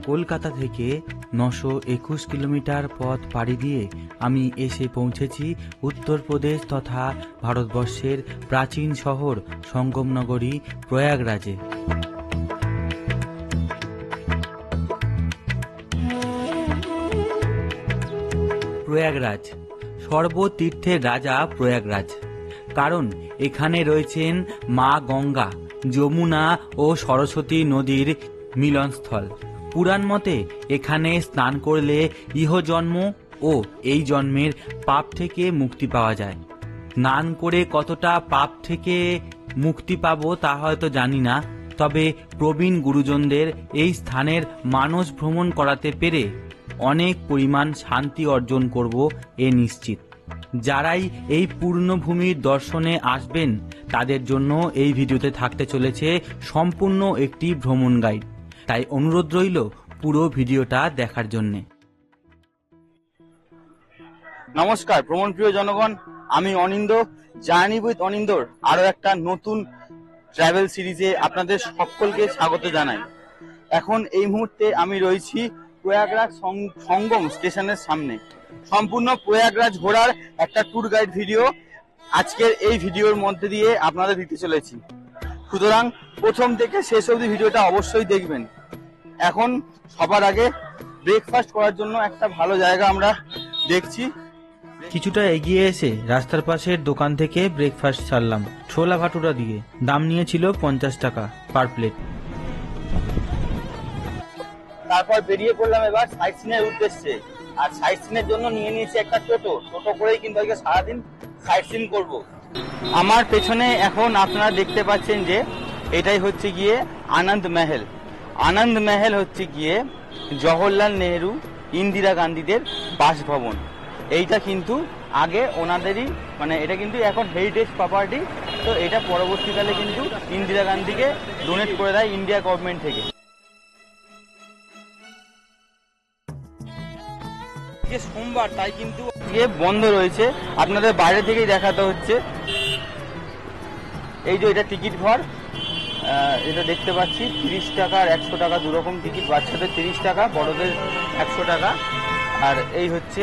কলকাতা থেকে 921 কিলোমিটার পথ পাড়ি দিয়ে আমি এসে পৌঁছেছি উত্তরপ্রদেশ তথা ভারতবর্ষের প্রাচীন শহর সঙ্গমনগরী প্রয়াগরাজে। প্রয়াগরাজ, সর্বতীর্থের রাজা প্রয়াগরাজ, কারণ এখানে রয়েছেন মা গঙ্গা, যমুনা ও সরস্বতী নদীর মিলনস্থল। পুরাণ মতে এখানে স্নান করলে ইহজন্ম ও এই জন্মের পাপ থেকে মুক্তি পাওয়া যায়। স্নান করে কতটা পাপ থেকে মুক্তি পাবো তা হয়তো জানি না, তবে প্রবীণ গুরুজনদের এই স্থানের মানস ভ্রমণ করাতে পেরে অনেক পরিমাণ শান্তি অর্জন করব এ নিশ্চিত। যারাই এই পূর্ণভূমির দর্শনে আসবেন তাদের জন্য এই ভিডিওতে থাকতে চলেছে সম্পূর্ণ একটি ভ্রমণ গাইড, তাই অনুরোধ রইল পুরো ভিডিওটা দেখার জন্য। নমস্কার ভ্রমণ প্রিয় জনগণ, আমি অনিন্দ, জার্নি উইথ অনিন্দর আরো একটা নতুন ট্রাভেল সিরিজে আপনাদের সকলকে স্বাগত জানাই। এখন এই মুহূর্তে আমি রয়েছি প্রয়াগরাজ সঙ্গম স্টেশনের সামনে। সম্পূর্ণ প্রয়াগরাজ ঘোরার একটা ট্যুর গাইড ভিডিও আজকের এই ভিডিওর মধ্যে দিয়ে আপনাদের দিতে চলেছি, সুতরাং প্রথম থেকে শেষ অবধি ভিডিওটা অবশ্যই দেখবেন। এখন সবার আগে ব্রেকফাস্ট করার জন্য একটা ভালো জায়গা আমরা দেখছি। কিছুটা এগিয়ে এসে রাস্তার পাশের দোকান থেকে ব্রেকফাস্ট ছাড়লাম ছোলা ভাটুরা দিয়ে। দাম নিয়েছিল 50 টাকা পার প্লেট। তারপর বেরিয়ে পড়লাম এবার সাইট সিনের উদ্দেশ্যে। আর সাইট সিনের জন্য নিয়ে নিয়েছি একটা টোটো করেই কিন্তু আজকে সারাদিন সাইট সিন করবো। আমার পেছনে এখন আপনারা দেখতে পাচ্ছেন যে এটাই হচ্ছে গিয়ে আনন্দ মহল। আনন্দ মহল হচ্ছে গিয়ে জওহরলাল নেহেরু, ইন্দিরা গান্ধীদের বাসভবন। এইটা কিন্তু আগে ওনাদেরই, মানে এটা কিন্তু এখন হেরিটেজ প্রপার্টি। তো এটা পরবর্তীকালে কিন্তু ইন্দিরা গান্ধীকে ডোনেট করে দেয় ইন্ডিয়া গভর্নমেন্ট থেকে। সোমবার তাই কিন্তু বন্ধ রয়েছে, আপনাদের বাইরে থেকেই দেখাতে হচ্ছে। এই যে এটা টিকিট ঘর, এটা দেখতে পাচ্ছি 30 টাকা আর 100 টাকা দুরকম টিকিট। বাচ্চাদের 30 টাকা, বড়দের 100 টাকা। আর এই হচ্ছে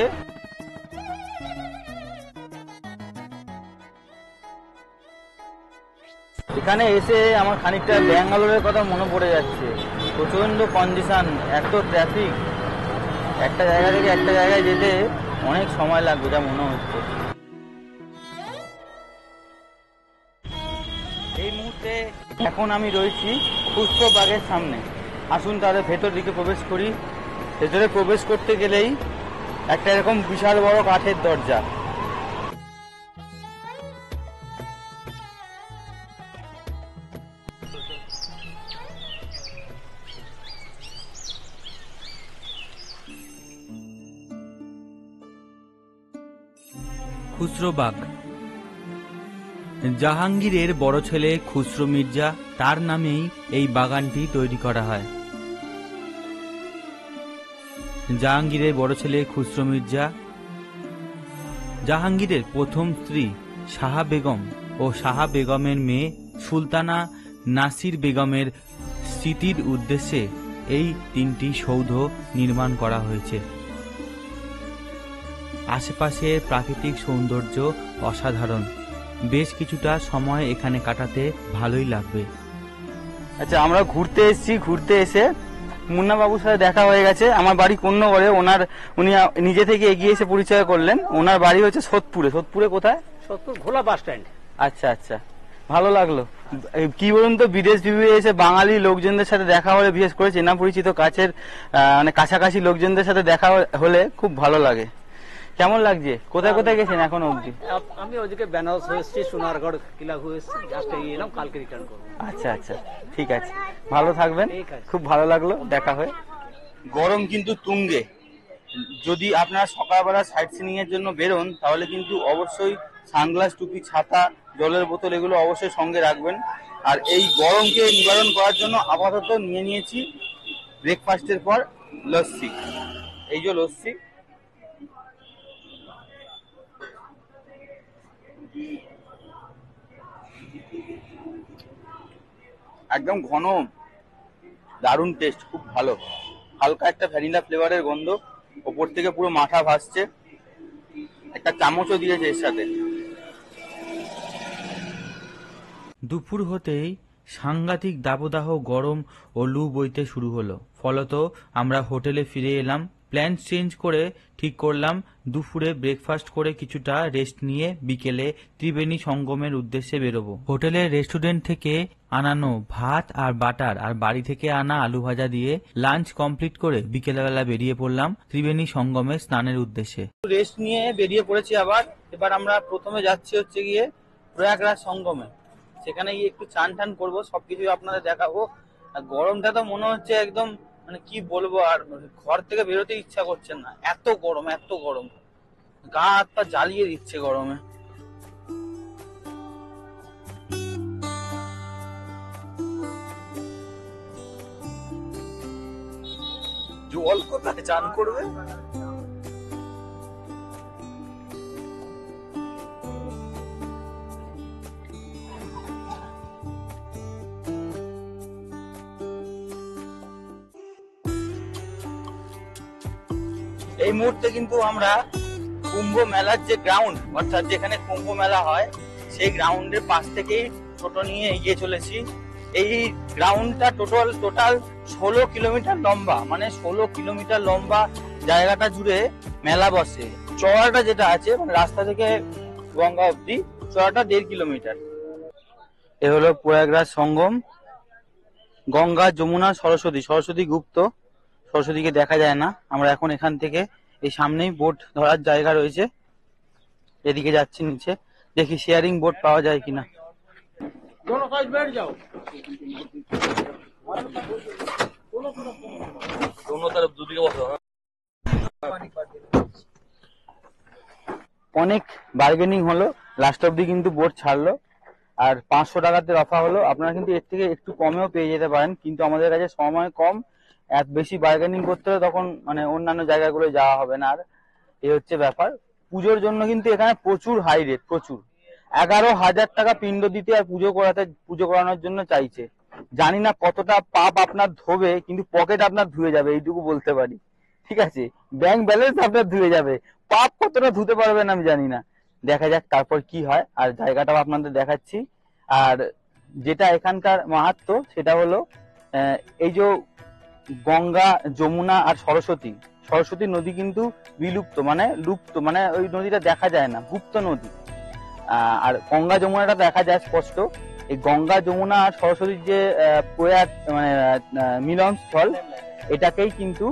এখানে এসে আমার খানিকটা ব্যাঙ্গালোরের কথা মনে পড়ে যাচ্ছে। প্রচন্ড কন্ডিশন, এত ট্রাফিক, একটা জায়গা থেকে একটা জায়গায় যেতে অনেক সময় লাগবে যা মনে হচ্ছে। এই মুহূর্তে এখন আমি রয়েছি পুষ্পবাগের সামনে। আসুন তাহলে ভেতর দিকে প্রবেশ করি। ভেতরে প্রবেশ করতে গেলেই একটা এরকম বিশাল বড় কাঠের দরজা। খুসরোবাগ, জাহাঙ্গীরের বড় ছেলে খুসরো মির্জা, তার নামেই এই বাগানটি তৈরি করা হয়। জাহাঙ্গীরের বড় ছেলে খুসরো মির্জা জাহাঙ্গীরের প্রথম স্ত্রী শাহা বেগম ও শাহা বেগমের মেয়ে সুলতানা নাসির বেগমের স্মৃতির উদ্দেশ্যে এই 3টি সৌধ নির্মাণ করা হয়েছে। আশেপাশের প্রাকৃতিক সৌন্দর্য অসাধারণ, বেশ কিছুটা সময় এখানে কাটাতে ভালোই লাগবে। আচ্ছা, আমরা ঘুরতে এসেছি। ঘুরতে এসে মুন্না বাবুর সাথে দেখা হয়ে গেছে। আমার বাড়ি কোন্নগরে, উনি নিজে থেকে এগিয়ে এসে পরিচয় করলেন। ওনার বাড়ি হচ্ছে সোদপুরে। সোদপুরে কোথায়? সোদপুর ঘোলা বাস স্ট্যান্ড। আচ্ছা আচ্ছা, ভালো লাগলো। কি বলুন তো, বিদেশ বিভুঁয়ে এসে বাঙালি লোকজনদের সাথে দেখা হলে, বিশেষ করে চেনা পরিচিত কাছের মানে কাছাকাছি লোকজনদের সাথে দেখা হলে খুব ভালো লাগে। কেমন লাগছে? কোথায় কোথায় গেছেন এখনো অবধি? আমি ওদিকে বেনারস হয়েছি, সোনারগড় কিলা হয়েছি, জাস্ট এলাম, কালকে রিটার্ন করবো। আচ্ছা আচ্ছা, ঠিক আছে, ভালো থাকবেন। খুব ভালো লাগলো দেখা হয়ে। গরম কিন্তু তুঙ্গে। যদি আপনারা সকালবেলা সাইট সিনিং এর জন্য বেরোন তাহলে কিন্তু অবশ্যই সানগ্লাস, টুপি, ছাতা, জলের বোতল এগুলো অবশ্যই সঙ্গে রাখবেন। আর এই গরমকে নিবারণ করার জন্য আপাতত নিয়ে নিয়েছি ব্রেকফাস্টের পর লস্যি। এই যে লস্যি, একদম ঘন, দারুণ টেস্ট, খুব ভালো। হালকা একটা ভ্যানিলা ফ্লেভারের গন্ধ, ওপর থেকে পুরো মাথা ভাসছে, একটা চামচও দিয়েছে এর সাথে। দুপুর হতেই সাংঘাতিক দাবদাহ গরম ও লু বইতে শুরু হলো। ফলত আমরা হোটেলে ফিরে এলাম। প্ল্যান চেঞ্জ করে ঠিক করলাম দুপুরে ব্রেকফাস্ট করে কিছুটা রেস্ট নিয়ে বিকেলে ত্রিবেণী সঙ্গমের উদ্দেশ্যে বেরোবো। হোটেলের রেস্টুরেন্ট থেকে আনানো ভাত আর বাটার আর বাড়ি থেকে আনা আলু ভাজা দিয়ে লাঞ্চ কমপ্লিট করে বিকেলবেলা বেরিয়ে পড়লাম ত্রিবেণী সঙ্গমে স্নানের উদ্দেশ্যে। রেস্ট নিয়ে বেরিয়ে পড়েছি আবার। এবার আমরা প্রথমে যাচ্ছি হচ্ছে গিয়ে প্রয়াগরাজ সঙ্গমে। সেখানে গিয়ে একটু চান টান করবো, সবকিছু আপনাদের দেখাবো। আর গরমটা তো মনে হচ্ছে একদম, মানে কি বলবো, আর ঘর থেকে বেরোতে ইচ্ছা করছে না, এত গরম এত গরম, গা হাত পা জ্বালিয়ে দিচ্ছে গরমে। জল কোথায় চান করবে? এই মুহূর্তে কিন্তু আমরা কুম্ভ মেলার যে গ্রাউন্ড, অর্থাৎ যেখানে কুম্ভ মেলা হয়, সেই গ্রাউন্ডের পাশ থেকেই টোটো নিয়ে এগিয়ে চলেছি। এই গ্রাউন্ডটা টোটাল 16 কিলোমিটার লম্বা, মানে 16 কিলোমিটার লম্বা জায়গাটা জুড়ে মেলা বসে। চওড়াটা যেটা আছে, মানে রাস্তা থেকে গঙ্গা অব্দি চওড়াটা 1.5 কিলোমিটার। এ হলো প্রয়াগরাজ সঙ্গম। গঙ্গা, যমুনা, সরস্বতী গুপ্ত। সরস্বতীকে দেখা যায় না। আমরা এখন এখান থেকে এই সামনেই বোট ধরার জায়গা রয়েছে, এদিকে যাচ্ছি নিচে, দেখি শেয়ারিং বোট পাওয়া যায় কিনা। অনেক বার্গেনিং হলো, লাস্ট অব্দি কিন্তু বোট ছাড়লো। আর 500 টাকাতে রফা হলো। আপনারা কিন্তু এর থেকে একটু কমেও পেয়ে যেতে পারেন, কিন্তু আমাদের কাছে সময় কম, এত বেশি বার্গেনিং করতে হলে তখন মানে অন্যান্য জায়গাগুলো যাওয়া হবে না। আর এই হচ্ছে ব্যাপার। পুজোর জন্য কিন্তু এখানে প্রচুর হাই রেট, প্রচুর। 11,000 টাকা পিণ্ড দিতে আর পুজো করানোর জন্য চাইছে। জানি না কতটা পাপ আপনার ধোবে, কিন্তু পকেট আপনার ধুয়ে যাবে, এইটুকু বলতে পারি। ঠিক আছে, ব্যাংক ব্যালেন্স আপনার ধুয়ে যাবে, পাপ কতটা ধুতে পারবেন আমি জানি না। দেখা যাক তারপর কি হয়। আর জায়গাটাও আপনাদের দেখাচ্ছি। আর যেটা এখানকার মাহাত্ম্য সেটা হলো এই যে গঙ্গা, যমুনা আর সরস্বতী নদী কিন্তু বিলুপ্ত, মানে লুপ্ত, মানে ওই নদীটা দেখা যায় না, গুপ্ত নদী। আর গঙ্গা যমুনাটা দেখা যায় স্পষ্ট। এই গঙ্গা, যমুনা আর সরস্বতীর যে প্রয়াগ, মানে মিলন স্থল, এটাকেই কিন্তু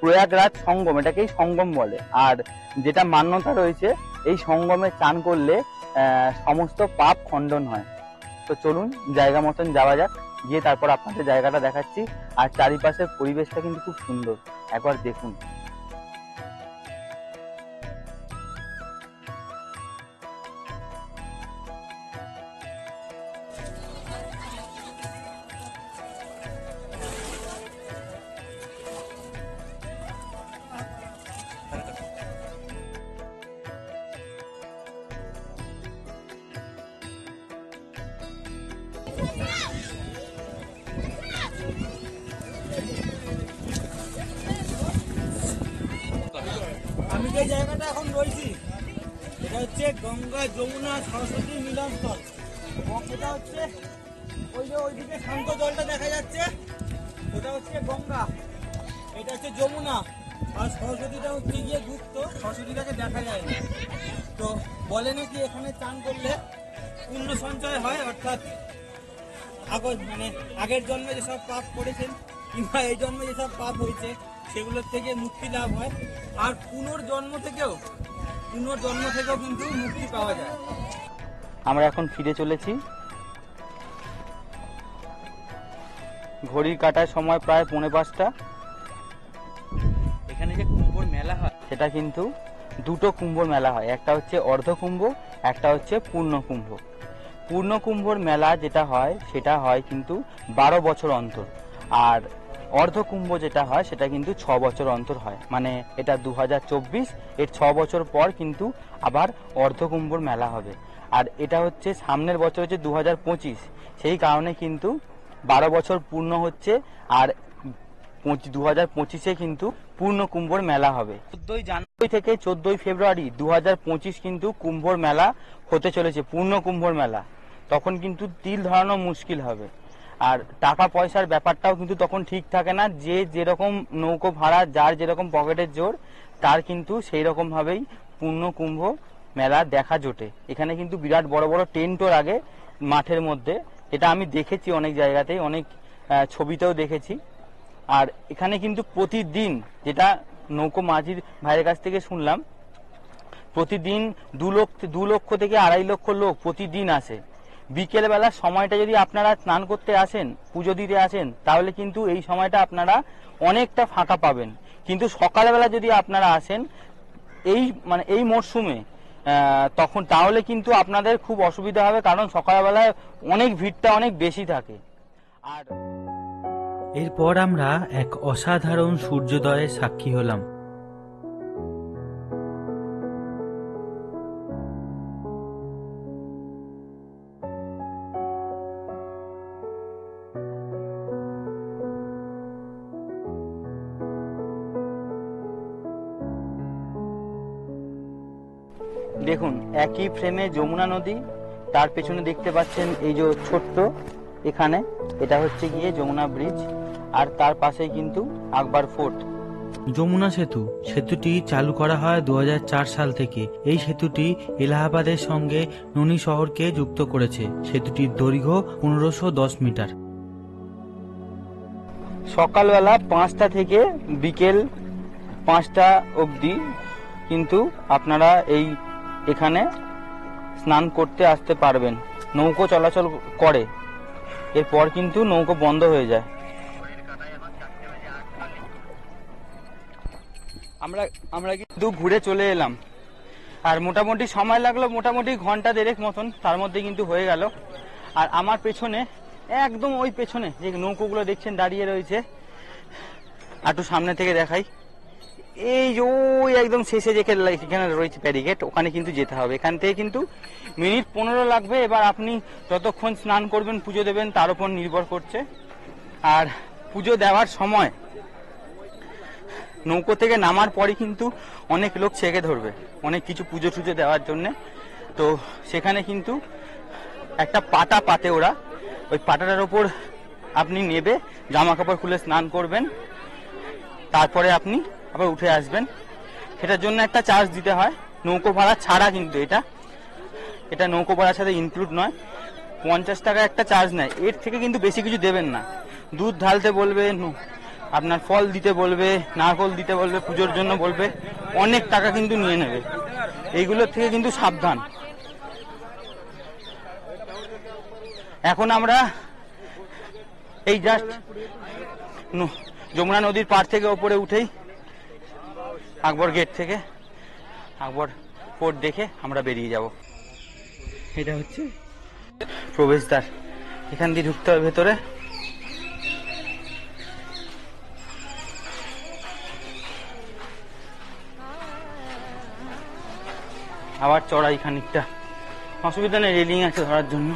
প্রয়াগরাজ সঙ্গম, এটাকেই সঙ্গম বলে। আর যেটা মান্যতা রয়েছে, এই সঙ্গমে চান করলে সমস্ত পাপ খণ্ডন হয়। তো চলুন জায়গা মতন যাওয়া যাক, গিয়ে তারপর আপনাদের জায়গাটা দেখাচ্ছি। আর চারিপাশের পরিবেশটা কিন্তু খুব সুন্দর, একবার দেখুন। আমি যে জায়গাটা এখন রয়েছি, এটা হচ্ছে গঙ্গা, যমুনা, সরস্বতী মিলনস্থল। এবং এটা হচ্ছে ওই যে ওইদিকে শান্ত জলটা দেখা যাচ্ছে, ওটা হচ্ছে গঙ্গা, এটা হচ্ছে যমুনা। আর সরস্বতীটা হচ্ছে গিয়ে গুপ্ত, সরস্বতীটাকে দেখা যায় না। তো বলে নাকি এখানে চান করলে পুণ্য সঞ্চয় হয়, অর্থাৎ মানে আগের জন্মে যেসব পাপ করেছেন কিংবা এই জন্মে যেসব পাপ হয়েছে সেগুলোর থেকে মুক্তি লাভ হয়। আর পুনর্জন্ম থেকেও কিন্তু মুক্তি পাওয়া যায়। আমরা এখন ফিরে চলেছি। ঘড়ির কাটার সময় প্রায় 4:45। এখানে যে কুম্ভর মেলা হয়, সেটা কিন্তু দুটো কুম্ভর মেলা হয়, একটা হচ্ছে অর্ধকুম্ভ, একটা হচ্ছে পূর্ণকুম্ভ। পূর্ণকুম্ভর মেলা যেটা হয় সেটা হয় কিন্তু 12 বছর অন্তর। আর অর্ধকুম্ভ যেটা হয় সেটা কিন্তু 6 বছর অন্তর হয়। মানে এটা 2024, এর 6 বছর পর কিন্তু আবার অর্ধকুম্ভর মেলা হবে। আর এটা হচ্ছে সামনের বছর হচ্ছে 2025, সেই কারণে কিন্তু 12 বছর পূর্ণ হচ্ছে। আর 2025 কিন্তু পূর্ণ কুম্ভর মেলা হবে। 14 জানুয়ারি থেকে 14 ফেব্রুয়ারি 2025 কিন্তু কুম্ভর মেলা হতে চলেছে, পূর্ণ কুম্ভর মেলা। তখন কিন্তু তিল ধরানো মুশকিল হবে। আর টাকা পয়সার ব্যাপারটাও কিন্তু তখন ঠিক থাকে না, যে যেরকম নৌকো ভাড়া, যার যেরকম পকেটের জোর, তার কিন্তু সেই রকম ভাবেই পূর্ণ কুম্ভ মেলা দেখা জোটে। এখানে কিন্তু বিরাট বড় বড় টেন্টও লাগে মাঠের মধ্যে, এটা আমি দেখেছি অনেক জায়গাতেই, অনেক ছবিতেও দেখেছি। আর এখানে কিন্তু প্রতিদিন, যেটা নৌকো মাঝির ভাইয়ের কাছ থেকে শুনলাম, প্রতিদিন 2 লক্ষ থেকে 2.5 লক্ষ লোক প্রতিদিন আসে। বিকেলবেলার সময়টা যদি আপনারা স্নান করতে আসেন, পুজো দিতে আসেন, তাহলে কিন্তু এই সময়টা আপনারা অনেকটা ফাঁকা পাবেন। কিন্তু সকালবেলা যদি আপনারা আসেন এই মরশুমে, তখন তাহলে কিন্তু আপনাদের খুব অসুবিধা হবে, কারণ সকালবেলায় অনেক ভিড়টা অনেক বেশি থাকে। আর এরপর আমরা এক অসাধারণ সূর্যোদয়ের সাক্ষী হলাম। দেখুন, একই ফ্রেমে যমুনা নদী, তার পেছনে দেখতে পাচ্ছেন এই যে ছোট্ট এখানে, এটা হচ্ছে গিয়ে যমুনা ব্রিজ, আর তার পাশেই কিন্তু আকবর ফোর্ট। যমুনা সেতুটি চালু করা হয় 2004 সাল থেকে। এই সেতুটি এলাহাবাদের সঙ্গে ননি শহরকে যুক্ত করেছে। সেতুটির দৈর্ঘ্য 1510 মিটার। সকালবেলা 5টা থেকে বিকেল 5টা অবধি কিন্তু আপনারা এখানে স্নান করতে আসতে পারবেন। নৌকো চলাচল করে, এরপর কিন্তু নৌকো বন্ধ হয়ে যায়। আমরা কিন্তু ঘুরে চলে এলাম, আর মোটামুটি সময় লাগলো, মোটামুটি ঘন্টা 1.5 মতন, তার মধ্যে কিন্তু হয়ে গেল। আর আমার পেছনে, একদম ওই পেছনে যে নৌকোগুলো দেখছেন দাঁড়িয়ে রয়েছে, একটু সামনে থেকে দেখাই, এই যে ওই একদম শেষে যেখানে রয়েছে ব্যারিকেড, ওখানে কিন্তু যেতে হবে। এখান থেকে কিন্তু মিনিট 15 লাগবে। এবার আপনি যতক্ষণ স্নান করবেন, পুজো দেবেন, তার উপর নির্ভর করছে। আর পুজো দেওয়ার সময় নৌকো থেকে নামার পরই কিন্তু অনেক লোক ছেঁকে ধরবে, অনেক কিছু পুজো টুজো দেওয়ার জন্য। তো সেখানে কিন্তু একটা পাটা পাতে ওরা, ওই পাটাটার ওপর আপনি নেবে, জামা কাপড় খুলে স্নান করবেন, তারপরে আপনি আবার উঠে আসবেন। সেটার জন্য একটা চার্জ দিতে হয়, নৌকো ভাড়া ছাড়া কিন্তু এটা নৌকো ভাড়ার সাথে ইনক্লুড নয়। 50 টাকা একটা চার্জ নেয়, এর থেকে কিন্তু বেশি কিছু দেবেন না। দুধ ঢালতে বলবে, আপনার ফল দিতে বলবে, নারকল দিতে বলবে, পুজোর জন্য বলবে, অনেক টাকা কিন্তু নিয়ে নেবে। এইগুলোর থেকে কিন্তু সাবধান। এখন আমরা এই জাস্ট যমুনা নদীর পাড় থেকে ওপরে উঠেই আকবর গেট থেকে আকবর ফোর্ট দেখে আমরা বেরিয়ে যাব। এটা হচ্ছে প্রবেশদ্বার, এখান দিয়ে ঢুকতে হবে ভেতরে। আবার চড়াই খানিকটা, অসুবিধা নেই, রেলিং আছে ধরার জন্য।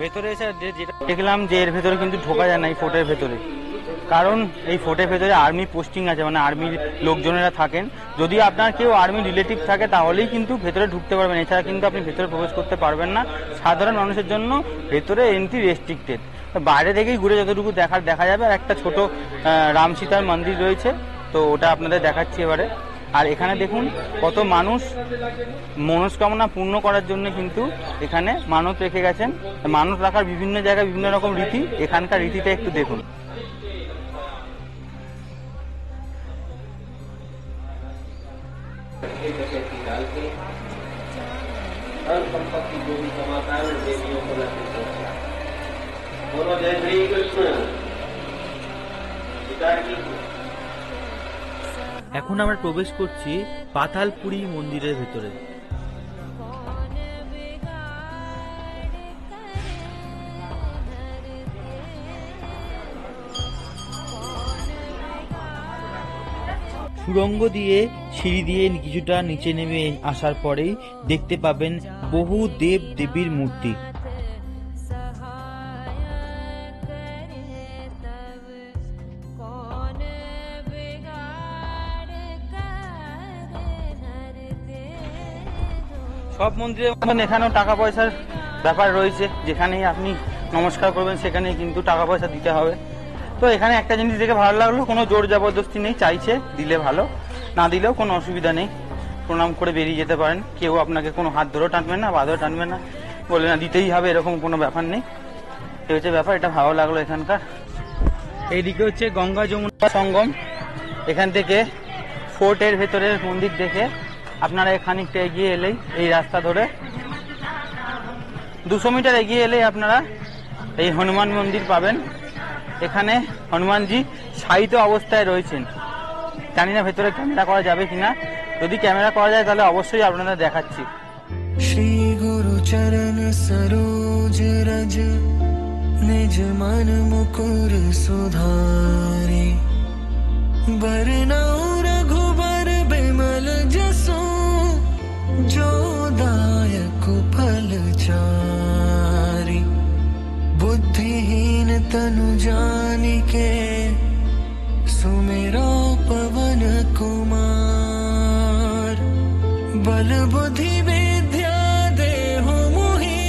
ভেতরে এসে যেটা দেখলাম যে এর ভেতরে কিন্তু ঢোকা যায় না, এই ফোর্টের ভেতরে, কারণ এই ফোর্টের ভেতরে আর্মি পোস্টিং আছে, মানে আর্মির লোকজনেরা থাকেন। যদি আপনার কেউ আর্মি রিলেটিভ থাকে তাহলেই কিন্তু ভেতরে ঢুকতে পারবেন, এছাড়া কিন্তু আপনি ভেতরে প্রবেশ করতে পারবেন না। সাধারণ মানুষের জন্য ভেতরে এন্ট্রি রেস্ট্রিক্টেড। বাইরে থেকেই ঘুরে যতটুকু দেখা যাবে। আর একটা ছোট রাম সীতার মন্দির রয়েছে, তো ওটা আপনাদের দেখাচ্ছি এবারে। আর এখানে দেখুন কত মানুষ মনস্কামনা পূর্ণ করার জন্য কিন্তু এখানে মানত রেখে গেছেন। মানত রাখার বিভিন্ন জায়গায় বিভিন্ন রকম রীতি, এখানকার রীতিটা একটু দেখুন। এখন আমরা প্রবেশ করছি পাতালপুরি মন্দিরের ভেতরে। সুড়ঙ্গ দিয়ে সিঁড়ি দিয়ে কিছুটা নিচে নেমে আসার পরেই দেখতে পাবেন বহু দেব দেবীর মূর্তি। সব মন্দিরের মতন এখানেও টাকা পয়সার ব্যাপার রয়েছে, যেখানেই আপনি নমস্কার করবেন সেখানেই কিন্তু টাকা পয়সা দিতে হবে। তো এখানে একটা জিনিস দেখে ভালো লাগলো, কোনো জোর জবরদস্তি নেই, চাইছে দিলে ভালো, না দিলেও কোনো অসুবিধা নেই, প্রণাম করে বেরিয়ে যেতে পারেন। কেউ আপনাকে কোনো হাত ধরেও টানবেন না, বাঁধও টানবেন না, বলে না দিতেই হবে এরকম কোনো ব্যাপার নেই। এই হচ্ছে ব্যাপার, এটা ভালো লাগলো এখানকার। এইদিকে হচ্ছে গঙ্গা যমুনা সঙ্গম। এখান থেকে ফোর্টের ভেতরের মন্দির দেখে আপনারা খানিকটা এগিয়ে এলেই এই রাস্তা ধরে 200 মিটার এগিয়ে এলেই আপনারা এই হনুমান মন্দির পাবেন। এখানে হনুমানজি শায়িত অবস্থায় রয়েছেন। জানি না ভেতরে ক্যামেরা করা যাবে কিনা, যদি ক্যামেরা করা যায় তাহলে অবশ্যই আপনাদের দেখাচ্ছি। श्री गुरु चरण सरोज रज निज मन मुकुर सुधारे बरनउँ रघुबर बिमल जसो जो दायक फल चारि बुद्धिहीन तनु जानिके सुमिरो पवन कुमार बल बुद्धि विद्या देहु मोहि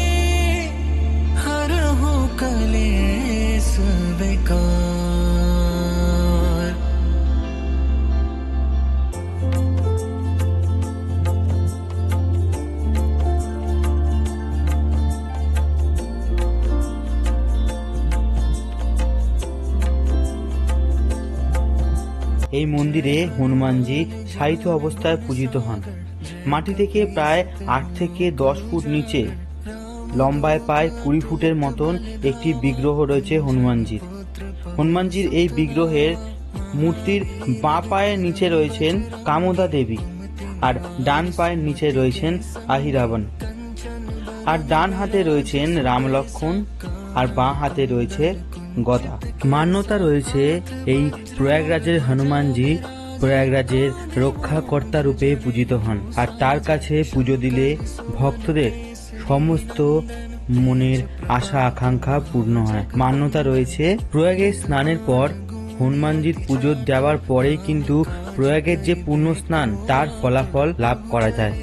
हरहु कलेस विकार। এই মন্দিরে হনুমানজি শায়িত অবস্থায় পূজিত হন। মাটি থেকে প্রায় 8 থেকে 10 ফুট নিচে লম্বায় প্রায় 20 ফুটের মতন একটি বিগ্রহ রয়েছে হনুমানজির। হনুমানজির এই বিগ্রহের মূর্তির বাঁ পায়ের নিচে রয়েছেন কামদা দেবী, আর ডান পায়ের নিচে রয়েছেন আহিরাবণ, আর ডান হাতে রয়েছেন রাম লক্ষ্মণ, আর বাঁ হাতে রয়েছে গদা। মান্যতা রয়েছে এই প্রয়াগরাজের হনুমানজি প্রয়াগরাজের রক্ষাকর্তা রূপে পূজিত হন, আর তার কাছে পুজো দিলে ভক্তদের সমস্ত মনের আশা আকাঙ্ক্ষা পূর্ণ হয়। মান্যতা রয়েছে প্রয়াগে স্নানের পর হনুমানজির পুজো দেওয়ার পরেই কিন্তু প্রয়াগের যে পুণ্য স্নান তার ফলাফল লাভ করা যায়।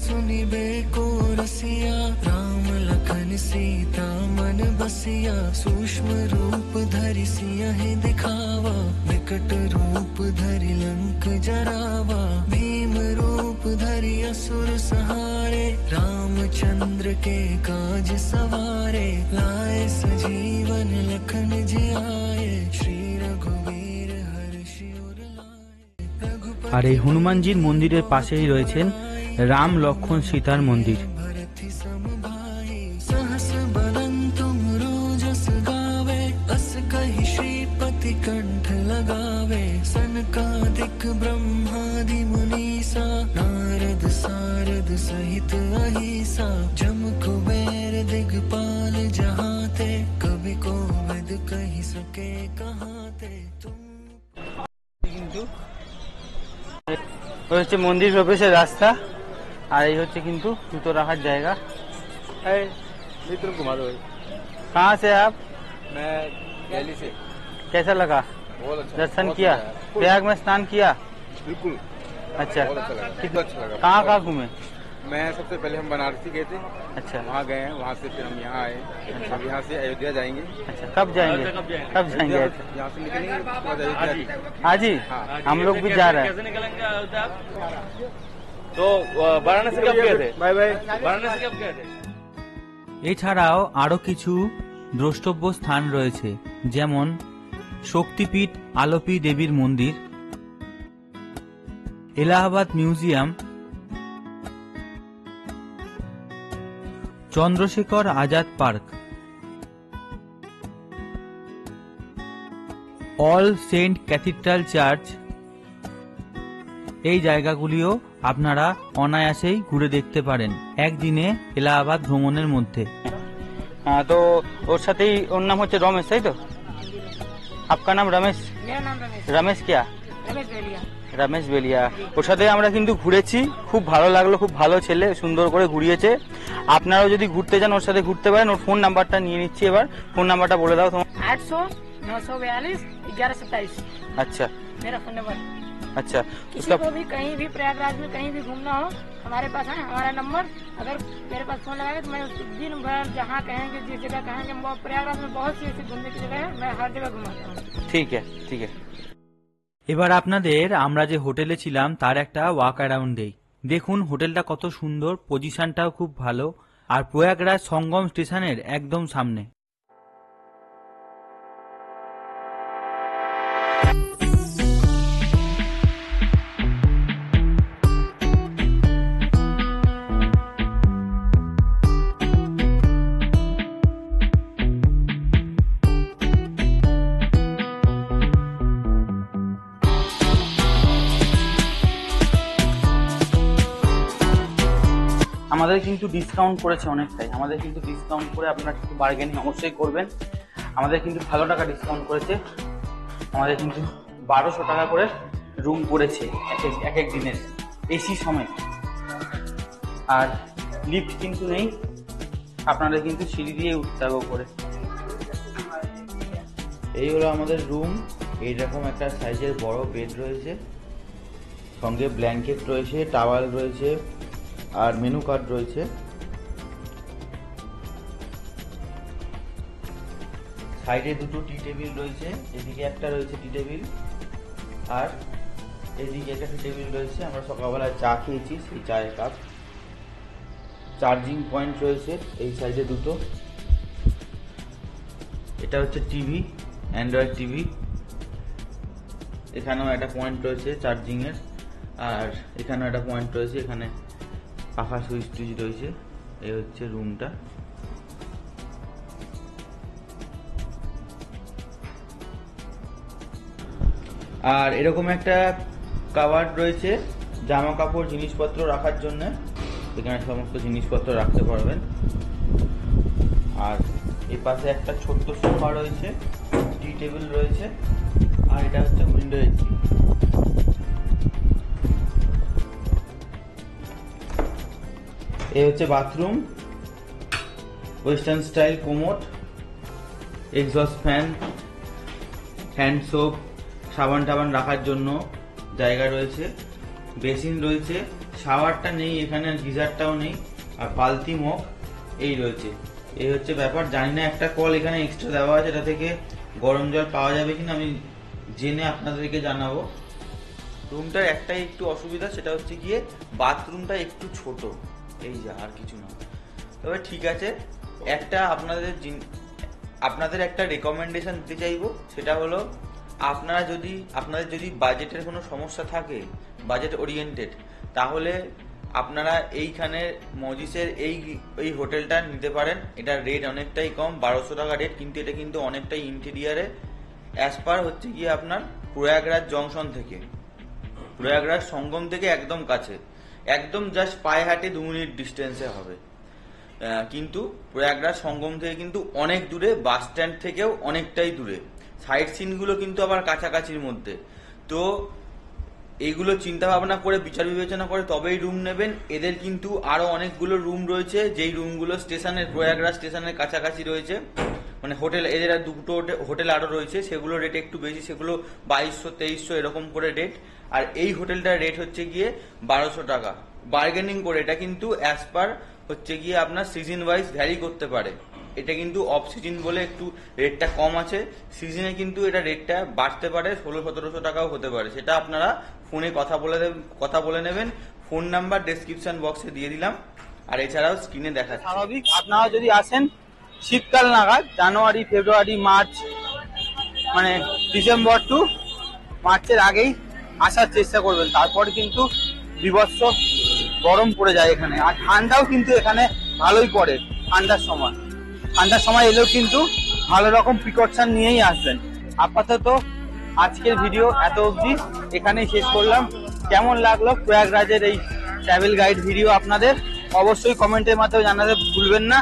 सुनिबे को रसिया राम लखन सीता मन बसिया सूक्ष्म रूप धरि सिया है दिखावा विकट रूप धरि लंक जरावा भीम रूप धरि असुर सहारे रामचंद्र के काज सवारे लाए सजीवन लखन जियाए श्री रघुवीर हर्षि उर लाए। আর এই হনুমানজির মন্দিরের পাশেই রয়েছেন রাম লক্ষ্মণ সীতার মন্দির। भरति सम भाई सहस बदन तुम रोजस गावे अस कहि श्रीपति कंठ लगावे सनकादिक ब्रह्मादि मुनीसा नारद सारद सहित अहिसा जम कुबेर दिगपाल जहाते कवि को विद कहि सके कहाते तुम। কিন্তু ওই হচ্ছে মন্দির প্রবেশের রাস্তা, আর এই হচ্ছে কিন্তু জুতো রাখার জায়গা। मित्र घुमा दो भाई। कहाँ से आप? मैं दिल्ली से। कैसा लगा? बहुत अच्छा। दर्शन बहुत किया? मजा आया। प्रयाग में स्नान किया? बिल्कुल अच्छा, बहुत अच्छा लगा। कितना अच्छा लगा। कहाँ कहाँ घूमे? मैं सबसे पहले हम बनारसी गए थे, अच्छा वहाँ गए हैं, वहाँ से फिर हम यहाँ आए, अब यहाँ से अयोध्या जाएंगे। अच्छा, कब जाएंगे? कब जाएंगे? यहाँ से निकलेंगे उसके बाद अयोध्या। आज ही हाँ। हम लोग भी जा रहे हैं। निकलेंगे अयोध्या? तो वाराणसी कब गए थे? Bye bye. वाराणसी कब गए थे? এছাড়াও আরো কিছু দ্রষ্টব্য স্থান রয়েছে, যেমন শক্তিপীঠ আলোপি দেবীর মন্দির, Allahabad Museum, Chandrashekhar Azad Park, All Saint Cathedral Church. এই জায়গাগুলিও আপনারা অনায়াসেই ঘুরে দেখতে পারেন একদিনে এলাহাবাদ ভ্রমণের মধ্যে। हाँ, तो और साथ ही और नाम होचे रमेश, सही तो? आपका नाम रमेश? मेरा नाम रमेश रमेश क्या? रमेश बेलिया। রমেশ বেলিয়া, ওর সাথে আমরা কিন্তু ঘুরেছি, খুব ভালো লাগলো, খুব ভালো ছেলে, সুন্দর করে ঘুরিয়েছে। আপনারাও যদি ঘুরতে যান ওর সাথে ঘুরতে পারেন। ওর ফোন নাম্বারটা নিয়ে নিচ্ছি এবার, ফোন নাম্বারটা বলে দাও তোমার। 800-942-1127 আচ্ছা मेरा फोन नंबर। अच्छा, किसी उसका को भी कहीं भी प्रयागराज में कहीं भी घूमना हो हमारे पास है हमारा नंबर। अगर मेरे पास फोन लगाएगा तो मैं उसको दिन भर जहाँ कहेंगे जिस जगह कहेंगे, प्रयागराज में बहुत सी ऐसी घूमने की जगह है, मैं हर जगह घुमाता हूँ। ठीक है ठीक है। এবার আপনাদের আমরা যে হোটেলে ছিলাম তার একটা ওয়াক অ্যারাউন্ড দেই। দেখুন হোটেলটা কত সুন্দর, পজিশনটাও খুব ভালো, আর প্রয়াগরাজ সঙ্গম স্টেশনের একদম সামনে। আমাদের কিন্তু ডিসকাউন্ট করেছে অনেকটাই, আমাদের কিন্তু ডিসকাউন্ট করে আপনারা কিন্তু বার্গেনিং অবশ্যই করবেন। আমাদের কিন্তু ভালো টাকা ডিসকাউন্ট করেছে, আমাদের কিন্তু 1200 টাকা করে রুম পড়েছে এক এক দিনের, এসি সমেত। আর লিফট কিন্তু নেই, আপনাদের কিন্তু সিঁড়ি দিয়ে উঠতে হবে উপরে। এই হলো আমাদের রুম। এইরকম একটা সাইজের বড় বেড রয়েছে, সঙ্গে ব্ল্যাঙ্কেট রয়েছে, টাওয়াল রয়েছে আর মেনু কার্ড রয়েছে। সাইডে দুটো টি টেবিল রয়েছে, এদিকে একটা রয়েছে টি টেবিল আর এদিকে একটা টি টেবিল রয়েছে। আমরা সকালবেলা চা খেয়েছি, সেই চায়ের কাপ। চার্জিং পয়েন্ট রয়েছে এই সাইডে দুটো। এটা হচ্ছে টিভি, অ্যান্ড্রয়েড টিভি। এখানেও একটা পয়েন্ট রয়েছে চার্জিংয়ের, আর এখানেও একটা পয়েন্ট রয়েছে, এখানে পাখা সুইচ টুইচ রয়েছে। এই হচ্ছে রুমটা। আর এরকম একটা কাভার্ড রয়েছে জামা কাপড় জিনিসপত্র রাখার জন্য, এখানে সমস্ত জিনিসপত্র রাখতে পারবেন। আর এই পাশে একটা ছোট্ট সোফা রয়েছে, টি টেবিল রয়েছে, আর এটা হচ্ছে উইন্ডো এসি। এই হচ্ছে bathroom, western style commode, exhaust fan, hand soap, সাবান টাবান রাখার জন্য জায়গা রয়েছে, বেসিন রয়েছে, শাওয়ারটা নেই এখানে, আর গিজারটাও নেই, আর বালতি মগ এই রয়েছে। এই হচ্ছে ব্যাপার। জানি না একটা কল এখানে এক্সট্রা দেওয়া আছে, এটা থেকে গরম জল পাওয়া যাবে কিনা আমি জেনে আপনাদেরকে জানাবো। রুমটার একটাই একটু অসুবিধা, সেটা হচ্ছে গিয়ে বাথরুমটা একটু ছোট, এই যা, আর কিছু না। তবে ঠিক আছে, একটা আপনাদের একটা রেকমেন্ডেশন দিতে চাইবো, সেটা হলো আপনাদের যদি বাজেটের কোনো সমস্যা থাকে, বাজেট ওরিয়েন্টেড, তাহলে আপনারা এইখানে মজিসের এই হোটেলটা নিতে পারেন। এটার রেট অনেকটাই কম, 1200 টাকা রেট, কিন্তু এটা কিন্তু অনেকটাই ইন্টেরিয়ারে অ্যাজ পার হচ্ছে গিয়ে আপনার প্রয়াগরাজ জংশন থেকে, প্রয়াগরাজ সঙ্গম থেকে একদম কাছে, একদম জাস্ট পায়ে হাঁটে 2 মিনিট ডিস্টেন্সে হবে। কিন্তু প্রয়াগরাজ সঙ্গম থেকে কিন্তু অনেক দূরে, বাস স্ট্যান্ড থেকেও অনেকটাই দূরে। সাইট সিনগুলো কিন্তু আবার কাছাকাছির মধ্যে। তো এইগুলো চিন্তা ভাবনা করে বিচার বিবেচনা করে তবেই রুম নেবেন। এদের কিন্তু আরো অনেকগুলো রুম রয়েছে, যেই রুমগুলো স্টেশনের, প্রয়াগরাজ স্টেশনের কাছাকাছি রয়েছে, মানে হোটেল, এদের আর দুটো হোটেল আরো রয়েছে, সেগুলো রেট একটু বেশি, সেগুলো 2200-2300 এরকম করে রেট। আর এই হোটেলটার রেট হচ্ছে গিয়ে 1200 টাকা বার্গেনিং করে। এটা কিন্তু অ্যাজ পার হচ্ছে গিয়ে আপনার সিজন ওয়াইজ ভ্যারি করতে পারে। এটা কিন্তু অফ সিজন বলে একটু রেটটা কম আছে, সিজনে কিন্তু এটা রেটটা বাড়তে পারে, 1600-1700 টাকাও হতে পারে। সেটা আপনারা ফোনে কথা বলে নেবেন। ফোন নাম্বার ডেসক্রিপশন বক্সে দিয়ে দিলাম, আর এছাড়াও স্ক্রিনে দেখাচ্ছি। স্বাভাবিক আপনারা যদি আসেন শীতকাল নাগাদ, জানুয়ারি, ফেব্রুয়ারি, মার্চ, মানে ডিসেম্বর টু মার্চের আগেই আসার চেষ্টা করবেন। তারপর কিন্তু বিভৎস গরম পড়ে যায় এখানে, আর ঠান্ডাও কিন্তু এখানে ভালোই পড়ে। ঠান্ডার সময় এলেও কিন্তু ভালো রকম প্রিকশন নিয়েই আসবেন। আপাতত আজকের ভিডিও এত অবধি, এখানেই শেষ করলাম। কেমন লাগলো প্রয়াগরাজের এই ট্রাভেল গাইড ভিডিও আপনাদের অবশ্যই কমেন্টের মাধ্যমে জানাতে ভুলবেন না।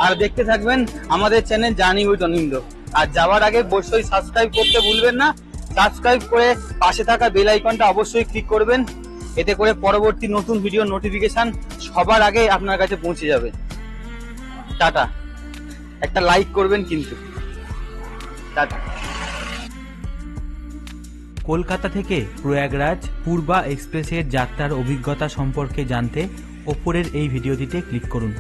আর দেখতে থাকবেন আমাদের চ্যানেল জার্নি উইথ অনিন্দ। আর যাওয়ার আগে অবশ্যই সাবস্ক্রাইব করতে ভুলবেন না, সাবস্ক্রাইব করে পাশে থাকা বেল আইকনটা অবশ্যই ক্লিক করবেন, এতে করে পরবর্তী নতুন ভিডিও নোটিফিকেশন সবার আগে আপনার কাছে পৌঁছে যাবে। টাটা, একটা লাইক করবেন কিন্তু। টাটা। কলকাতা থেকে প্রয়াগরাজ পূর্বা এক্সপ্রেসের যাত্রার অভিজ্ঞতা সম্পর্কে জানতে ওপরের এই ভিডিওটিতে ক্লিক করুন।